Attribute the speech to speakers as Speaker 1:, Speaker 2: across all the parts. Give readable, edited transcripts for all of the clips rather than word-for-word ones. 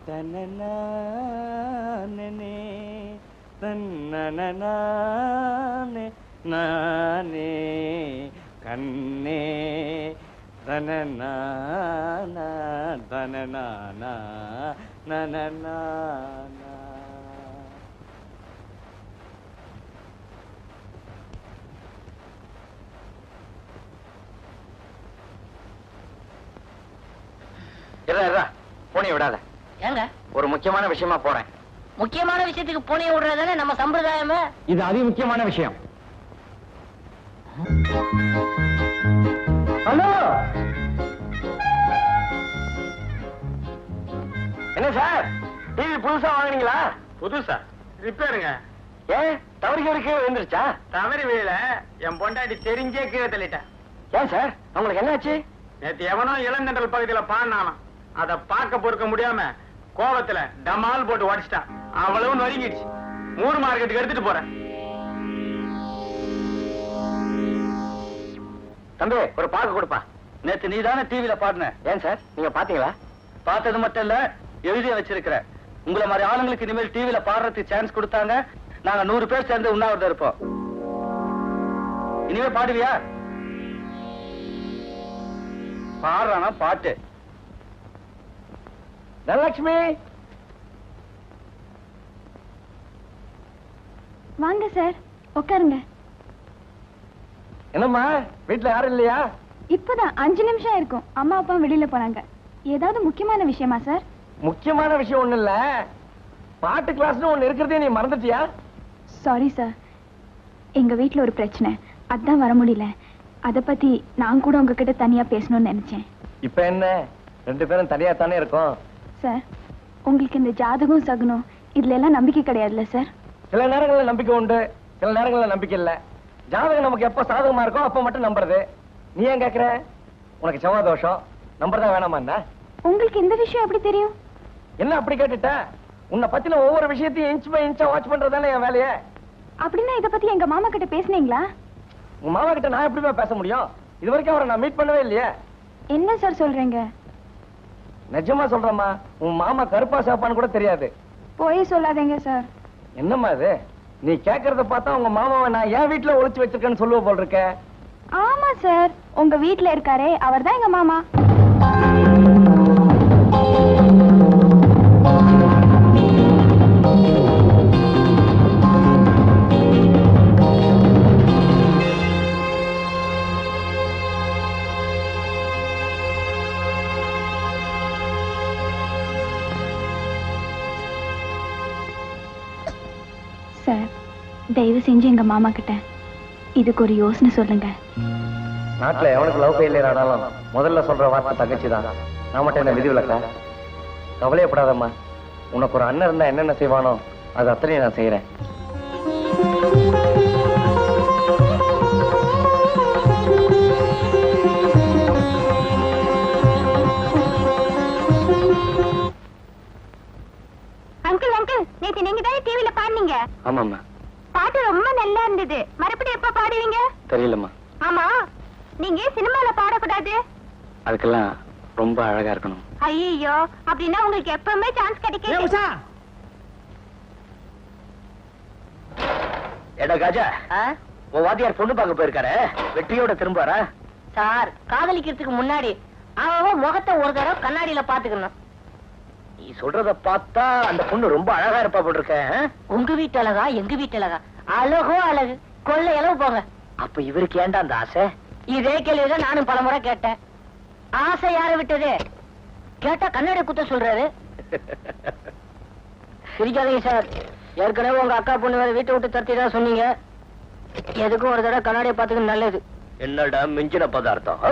Speaker 1: தன்னே தன்னே நானே கண்ணே தனனா தனனா நனனா. பூனையை விடாத.
Speaker 2: ஏங்க
Speaker 1: ஒரு முக்கியமான விஷயமா போறேன்.
Speaker 2: முக்கியமான விஷயத்துக்கு பூனையை விடுறதானே நம்ம சம்பிரதாயமே.
Speaker 1: இது அதி முக்கியமான விஷயம். ஹலோ, என்ன சார் டிவி புதுசா வாங்குனீங்களா?
Speaker 3: புதுசா ரிப்பேருங்க.
Speaker 1: ஏன் தவறு கீழே விழுந்துருச்சா?
Speaker 3: தவறி வீழ என் பொண்டாட்டி தெரிஞ்சே கீழே தள்ளிட்டேன்.
Speaker 1: ஏன் சார் உங்களுக்கு என்னாச்சு?
Speaker 3: நேற்று எவனோ இளந்தண்டல் பகுதியில பாடினானா, அதை பார்க்க பொறுக்க முடியாம கோவத்துல டமால் போட்டு உடச்சிட்டான். அவ்வளவு நொறுங்கிடுச்சு. மூர் மார்க்கெட்டுக்கு எடுத்துட்டு போறேன்.
Speaker 1: தம்பி ஒரு பாக்கு கொடுப்பா.
Speaker 4: நேத்து நீ தானே டிவியில பாடின.
Speaker 1: ஏன் சார் நீங்க பாத்தீங்களா?
Speaker 4: பார்த்தது மட்டும் இல்ல, எழுதிய வச்சிருக்கிற. உங்களை மாதிரி ஆளுங்களுக்கு இனிமேல் டிவியில பாடுறதுக்கு சான்ஸ் கொடுத்தாங்க. நாங்க 100 பேர் சேர்ந்து உண்ணாவிரதம் இருப்போம். இனிமே பாடுவியா? பாடுறானா பாட்டு.
Speaker 1: தனலட்சுமி
Speaker 5: வாங்க சார், உட்காருங்க.
Speaker 1: என்னம்மா வீட்டுல யாரும் இல்லையா?
Speaker 5: இப்பதான் 5 நிமிஷம் இருக்கும். அம்மா அப்பா வெளியில போனாங்க. ஏதாவது முக்கியமான விஷயமா சார்?
Speaker 1: முக்கியமான விஷயம் ஒண்ணு இல்ல, பாட்டு கிளாஸ்னு ஒண்ணு இருக்கிறதே நீ மறந்துட்டியா?
Speaker 5: சாரி சார், எங்க வீட்டுல ஒரு பிரச்சனை, அதான் வர முடியல. அத பத்தி நான் கூட உங்ககிட்ட தனியா பேசணும்னு நினைச்சேன்.
Speaker 1: இப்ப என்ன, 2 பேரும் தனியா தானே இருக்கோம்.
Speaker 5: சார், உங்களுக்கு இந்த ஜாதகம் சகுனம் இதுல எல்லாம் நம்பிக்கை கிடையாதுல்ல சார்?
Speaker 1: சில நேரங்கள்ல நம்பிக்கை உண்டு, சில நேரங்கள்ல நம்பிக்கை இல்ல. ஜாதகம் நமக்கு எப்ப சாதகமா இருக்கோ அப்ப மட்டும் நம்புறது. நீ ஏன் கேக்குற? உனக்கு செவ்வாய் தோஷம், நம்புறதா வேணாமா? என்ன
Speaker 5: உங்களுக்கு இந்த விஷயம் எப்படி தெரியும்?
Speaker 1: என்ன அப்படி கேட்டுட்ட? உன்னை பத்தின ஒவ்வொரு விஷயத்தையும் இன்ச் பை இன்ச்சா வாட்ச் பண்றதானே என் வேலையே.
Speaker 5: அப்படின்னா இத பத்தி எங்க மாமா கிட்ட பேசுனீங்களா?
Speaker 1: உங்க மாமா கிட்ட நான் எப்படிமா பேச முடியும்? இது வரைக்கும் அவரை நான் மீட் பண்ணவே இல்லையே.
Speaker 5: என்ன சார் சொல்றீங்க?
Speaker 1: நிஜமா சொல்றேம்மா, உன் மாமா கருப்பா சேப்பான்னு கூட தெரியாது.
Speaker 5: போய் சொல்லாதீங்க சார்.
Speaker 1: என்னம்மா இது? நீ கேக்குறத பார்த்தா உங்க மாமாவை நான் என் வீட்டுல ஒளிச்சு வச்சிருக்கேன்னு சொல்லுவ போல் இருக்க.
Speaker 5: ஆமா சார், உங்க வீட்டுல இருக்காரே அவர்தான் எங்க மாமா. சார், தயவு செஞ்சு எங்க மாமா கிட்ட இதுக்கு ஒரு யோசனை சொல்லுங்க.
Speaker 1: நாட்டுல எவனுக்கு லவ் ஃபெயிலியர் ஆனாலும் முதல்ல சொல்ற வார்த்தை தங்கச்சி தான். நான் மட்டும் என்ன விதிவிலக்கா? கவலையப்படாதம்மா, உனக்கு ஒரு அண்ணன் இருந்தா என்னென்ன செய்வானோ அது அத்தனையும் நான் செய்யறேன்.
Speaker 5: அங்கிள் அங்கிள், நேத்து நீங்க தான் டிவில பாடுனீங்க.
Speaker 1: ஆமாம்மா.
Speaker 5: பாட்டு ரொம்ப நல்லா இருந்தது. மறுபடியும் எப்ப பாடுவீங்க?
Speaker 1: தெரியலம்மா.
Speaker 5: ஆமா, நீங்க சினிமால பாடக்கூடாது.
Speaker 1: அதுக்கெல்லாம் ரொம்ப அழகா இருக்கணும்.
Speaker 5: ஐயோ, அப்படின்னா உங்களுக்கு எப்பவுமே சான்ஸ் கிடைக்கும்.
Speaker 1: எடா காஜா, உன் வாத்தியார் பொண்ணு பார்க்க போயிருக்காரு, வெற்றியோட திரும்பாரா?
Speaker 2: சார், காதலிக்கிறதுக்கு முன்னாடி அவன் முகத்தை ஒரு தடவை கண்ணாடியில பாத்துக்கணும்.
Speaker 1: நீ சொல்றத பார்த்தா அந்த பொண்ணு ரொம்ப அழகா இருப்பா போல் இருக்க.
Speaker 2: உங்க வீட்டு அழகா எங்க வீட்டு அழகா? அழகோ அழகு, கொள்ளை அளவு போங்க.
Speaker 1: அப்ப இவருக்கு ஏண்டா அந்த ஆசை?
Speaker 2: இதே கேள்விதான் நானும் பலமுறை கேட்டேன். ஆசை யார விட்டது? கேட்டா கண்ணாடி குத்த சொல்றாரு. சிரிக்காதீங்க சார், ஏற்கனவே உங்க அக்கா பொண்ணு வேற வீட்டை விட்டு தரத்தி தான் சொன்னீங்க. எதுக்கும் ஒரு தடவை கண்ணாடியை பார்த்துக்க நல்லது.
Speaker 1: என்னடா மிஞ்சின பதார்த்தம்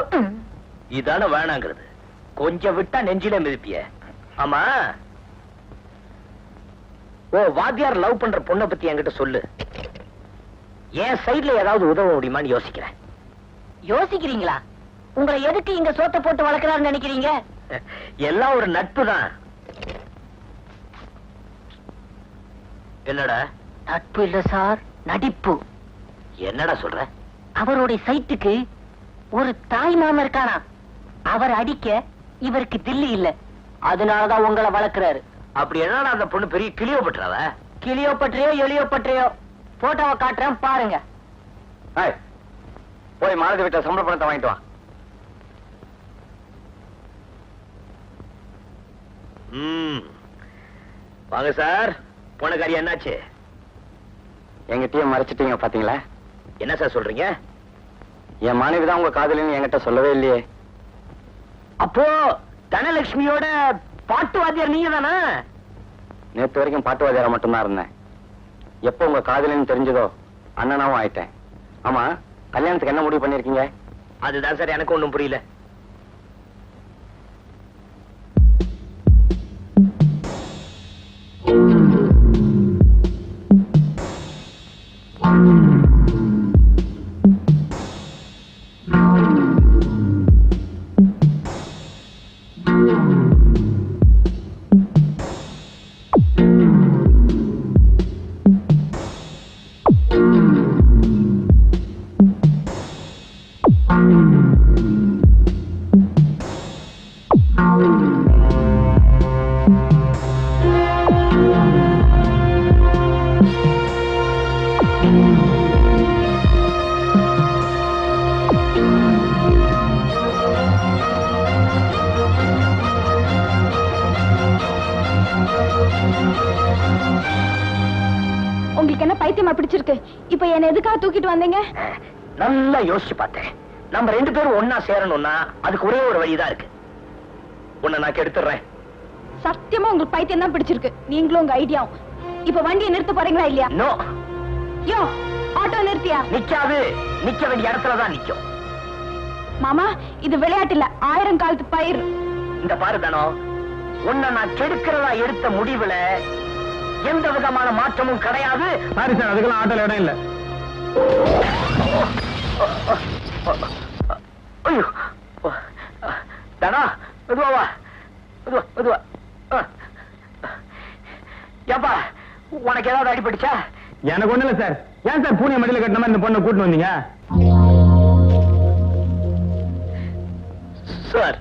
Speaker 1: இதான வேணாங்கிறது? கொஞ்சம் விட்டா நெஞ்சில மிதிப்பிய. ஆமா, ஓ வாத்தியார் லவ் பண்ற பொண்ணை பத்தி என்கிட்ட சொல்லு. என் சைட்ல ஏதாவது உதவ முடியுமான்னு யோசிக்கிறேன்.
Speaker 2: யோசிக்கிறீங்களா? உங்களை எதுக்கு இங்க சோத்த போட்டு வளர்க்கலாம்னு நினைக்கிறீங்க?
Speaker 1: எல்லாம் ஒரு நட்பு தான். என்னடா?
Speaker 2: நட்பு இல்ல சார், நடிப்பு.
Speaker 1: என்னடா சொல்ற?
Speaker 2: அவருடைய சைட்டுக்கு ஒரு தாய் மாமன் இருக்கானா, அவர் அடிக்க இவருக்கு தில்லி இல்ல. அதனாலதான் உங்களை வளர்க்கிறாரு.
Speaker 1: அப்படி என்னடா அந்த பொண்ணு பெரிய கிளியோபட்ராவ?
Speaker 2: கிளியோபட்ரையோ எலியோபட்ரையோ போட்டோவை காட்டுறேன் பாருங்க.
Speaker 1: போய் மாலதி வீட்டை சம்பள பணத்தை வாங்கிட்டு வா. வாங்க சார். போன காரியம் என்னாச்சு? எங்கிட்டயும் மறைச்சிட்டீங்க பாத்தீங்களா? என்ன சார் சொல்றீங்க? என் மனைவி தான் உங்க காதலின்னு என்கிட்ட சொல்லவே இல்லையே. அப்போ தனலட்சுமியோட பாட்டு வாத்தியார் நீங்க தானே? நேத்து வரைக்கும் பாட்டு வாத்தியாரா மட்டும்தான் இருந்தேன். எப்போ உங்க காதலின்னு தெரிஞ்சதோ அண்ணனாவும் ஆயிட்டேன். ஆமா, கல்யாணத்துக்கு என்ன முடிவு பண்ணிருக்கீங்க? அதுதான் சார் எனக்கு ஒண்ணும் புரியல.
Speaker 5: உங்களுக்கு என்ன பைத்தியமா பிடிச்சிருக்கு? இப்ப என்ன எதுக்காக தூக்கிட்டு வந்தீங்க?
Speaker 1: நல்லா யோசிச்சு பார்த்தேன். நம்ம 2 பேரும் ஒன்னா சேரணும்னா அதுக்கு ஒரே ஒரு வழிதான் இருக்கு. உன்னை நான் கெடுத்துறேன்.
Speaker 5: சத்தியமா உங்களுக்கு பைத்தியம் தான் பிடிச்சிருக்கு, நீங்களும் உங்க ஐடியாவும். இப்ப வண்டியை நிறுத்த போறீங்களா இல்லையா?
Speaker 1: நோ.
Speaker 5: யோ, ஆட்டோ நிறுத்தியா?
Speaker 1: நிக்காது. நிக்க வேண்டிய இடத்துலதான் நிக்கும்.
Speaker 5: மாமா, இது விளையாட்டு இல்ல, 1000 காலத்து பயிர்.
Speaker 1: இந்த பாரு தானோ, உன்னை நான் கெடுக்கிறதா எடுத்த முடிவுல எந்த விதமான மாற்றமும் கிடையாது.
Speaker 3: சாரி சார், அதுக்கெல்லாம் ஆட்டோல இடம் இல்ல.
Speaker 1: ஐயோ தானா, மெதுவா மெதுவா மெதுவா. ஏப்பா, உனக்கு ஏதாவது அடிபட்டுச்சா?
Speaker 3: எனக்கு ஒண்ணு இல்ல சார். ஏன் சார் பூனை மடியில கட்டின மாதிரி இந்த பொண்ணை கூட்டிட்டு வந்தீங்க?
Speaker 1: சார்,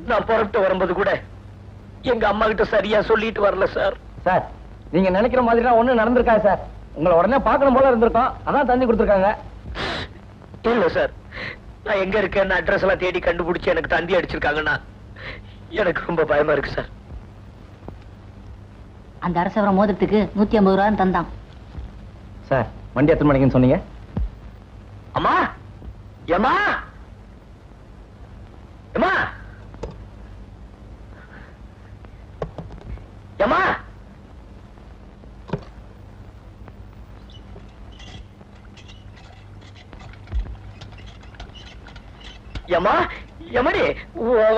Speaker 1: நான் புறப்பட்டு வரும்போது கூட எங்க அம்மா கிட்ட சரியா சொல்லிட்டு வரல சார். சார், நீங்க நினைக்கிற மாதிரி ஒண்ணு நடந்திருக்கா சார்? உங்களை உடனே பார்க்கணும் போல இருந்திருக்கோம், அதான் தந்தி கொடுத்துருக்காங்க. இல்ல சார், நான் எங்க இருக்கேன் அட்ரஸ் எல்லாம் தேடி கண்டுபிடிச்சு எனக்கு தந்தி அடிச்சிருக்காங்கன்னா எனக்கு ரொம்ப பயமா இருக்கு சார்.
Speaker 2: அந்த அரசவரம் மோதிரத்துக்கு 150 ரூபான்னு தந்தான்.
Speaker 1: சார், வண்டி எத்தனை மணிக்குன்னு சொன்னீங்க? அம்மா, ஏம்மா, ஏம்மா, ஏம்மா, ஏம்மா, எம்மடி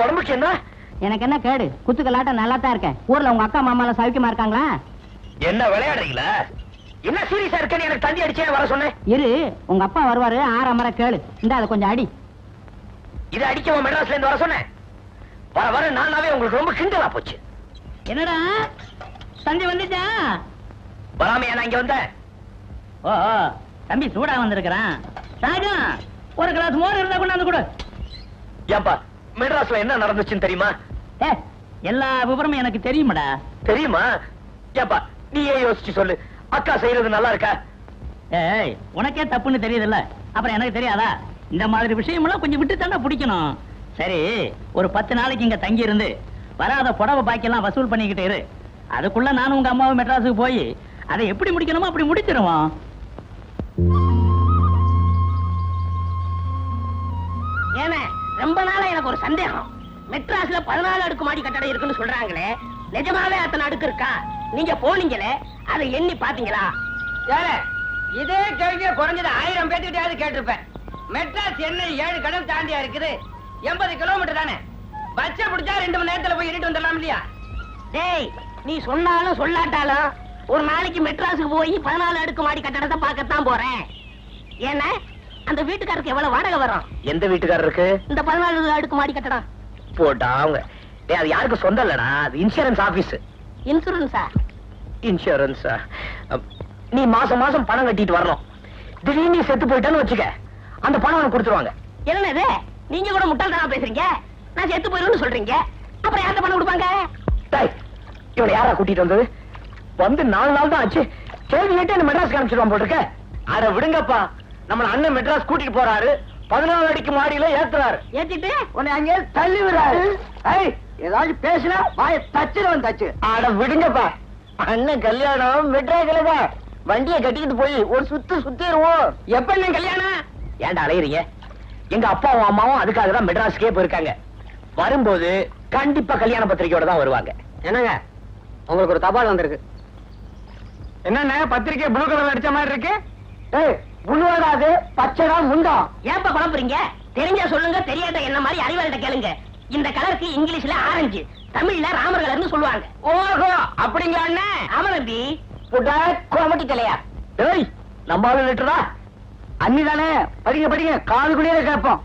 Speaker 1: உடம்புக்கு என்ன?
Speaker 2: எனக்கு என்ன கேடு? குத்துக்கலாட்டம் நல்லா தான் இருக்கேன். ஊர்ல உங்க அக்கா மாமால சௌக்கியமா இருக்காங்களா?
Speaker 1: என்ன விளையாடுறீங்களா? என்ன சீரியஸா இருக்கேன்னு எனக்கு தந்தி அடிச்சே வர சொன்னேன்.
Speaker 2: இரு, உங்க அப்பா வருவாரு, 6 அமர கேளு. இந்த அதை கொஞ்சம் அடி.
Speaker 1: இதை அடிக்கவா மெட்ராஸ்ல இருந்து வர சொன்னேன்? வர வர நானாவே உங்களுக்கு ரொம்ப கிண்டலா போச்சு.
Speaker 2: என்னடா தந்தி வந்துச்சா?
Speaker 1: வராமையா நான் இங்க வந்தேன்?
Speaker 2: ஓ, தம்பி சூடா வந்திருக்கிறான். ராஜா, ஒரு கிளாஸ் மோர் இருந்தா கொண்டாந்து கொடு.
Speaker 1: ஏப்பா, மெட்ராஸ்ல என்ன நடந்துச்சுன்னு தெரியுமா?
Speaker 2: எல்லா விவரமும் எனக்கு தெரியுமாடா.
Speaker 1: தெரியுமா? ஏப்பா, நீயே யோசிச்சு சொல்லு. அக்கா செய்யறது நல்லா இருக்கா?
Speaker 2: ஏய், உனக்கே தப்புன்னு தெரியுதுல்ல, அப்புறம் எனக்கு தெரியாதா? இந்த மாதிரி விஷயமெல்லாம் கொஞ்சம் விட்டு தானே பிடிக்கணும். சரி, ஒரு 10 நாளைக்கு இங்க தங்கி இருந்து வராத புடவை பாக்கியெல்லாம் வசூல் பண்ணிக்கிட்டு இரு. அதுக்குள்ள நானும் உங்க அம்மாவும் மெட்ராஸுக்கு போய் அதை எப்படி முடிக்கணுமோ அப்படி முடிச்சிருவோம்.
Speaker 6: ஏமே, ரொம்ப நாளா எனக்கு ஒரு சந்தேகம். மெட்ராஸ்ல 14 அடுக்குமாடி கட்டடம் இருக்குன்னு சொல்றாங்களே, நிஜமாவே அத்தனை அடுக்கு இருக்கா? நீங்க போனீங்களே, அதை எண்ணி பாத்தீங்களா?
Speaker 2: இதே கேள்வியை குறைஞ்சது 1000 பேர்கிட்டயாவது கேட்டிருப்பேன். மெட்ராஸ் என்ன 7 கடல் தாண்டியா இருக்குது? 80 கிலோமீட்டர் தானே. பச்சை பிடிச்சா 2 மணி நேரத்துல போய் இருட்டு வந்துடலாம் இல்லையா?
Speaker 6: டேய், நீ சொன்னாலும் சொல்லாட்டாலும் ஒரு நாளைக்கு மெட்ராஸுக்கு போய் 14 அடுக்குமாடி கட்டடத்தை பார்க்கத்தான் போறேன். ஏன்னா அந்த வீட்டுக்காரருக்கு எவ்வளவு வாடகை வரும்?
Speaker 1: எந்த வீட்டுக்காரருக்கு?
Speaker 6: இந்த 14 அடுக்குமாடி கட்டடம்
Speaker 1: போட்டா அவங்க. அது யாருக்கு சொந்தம் இல்லடா, அது இன்சூரன்ஸ் ஆபீஸ்.
Speaker 6: இன்சூரன்ஸா?
Speaker 1: இன்சூரன்ஸா? நீ மாசம் மாசம் பணம் கட்டிட்டு வரணும். திடீர்னு நீ செத்து போயிட்டான்னு வச்சுக்க, அந்த பணம் உனக்கு கொடுத்துருவாங்க.
Speaker 6: என்னது, நீங்க கூட முட்டாள்தனமா பேசுறீங்க. நான் செத்து போயிருன்னு சொல்றீங்க, அப்புறம் யார்கிட்ட பணம் கொடுப்பாங்க?
Speaker 1: டேய், இவனை யாரா கூட்டிட்டு வந்தது? வந்து 4 நாள் தான் ஆச்சு. கேள்வி கேட்டு என்ன மெட்ராஸ் காமிச்சிருவான் போட்டிருக்க.
Speaker 3: அட விடுங்கப்பா, நம்ம அண்ணன் மெட்ராஸ் கூட்டிட்டு போறாரு. 14 அடிக்கு மாடியில ஏத்துறாரு.
Speaker 6: ஏத்திட்டு
Speaker 1: உன்னை அங்கே தள்ளி விடுறாரு. ஏதாச்சும் பேசினா வாயை தச்சிருவன் தச்சு. அட விடுங்கப்பா, அண்ணன் கல்யாணம் மெட்ராஸ்ல தான். வண்டியை கட்டிக்கிட்டு போய் ஒரு சுத்திடுவோம்.
Speaker 6: எப்ப நீ கல்யாணம்?
Speaker 1: ஏன்டா அலையறீங்க? எங்க அப்பாவும் அம்மாவும் அதுக்காக தான் மெட்ராஸ்க்கே போயிருக்காங்க. வரும்போது கண்டிப்பா கல்யாண பத்திரிக்கையோட தான் வருவாங்க.
Speaker 4: என்னங்க உங்களுக்கு ஒரு தபால் வந்திருக்கு.
Speaker 3: என்னண்ணே பத்திரிக்கை ப்ளூ கலர் அடிச்ச மாதிரி இருக்கு?
Speaker 1: புழுவாடாது, பச்சைதான் முண்டம்.
Speaker 6: ஏப்ப குழம்புறீங்க? தெரிஞ்சா சொல்லுங்க, தெரியாத என்ன மாதிரி அறிவாளிட்ட கேளுங்க. இந்த கலருக்கு இங்கிலீஷ்ல ஆரஞ்சு, தமிழ்ல ராமர் கலர்னு சொல்லுவாங்க.
Speaker 1: ஓஹோ, அப்படிங்களா அண்ணன்?
Speaker 6: ஆமா தம்பி.
Speaker 1: புட்டா கோமட்டி தலையா? ஏய், நம்ம ஆளு லெட்டரா? அண்ணி தானே, படிங்க படிங்க, காது குடியே கேட்போம்.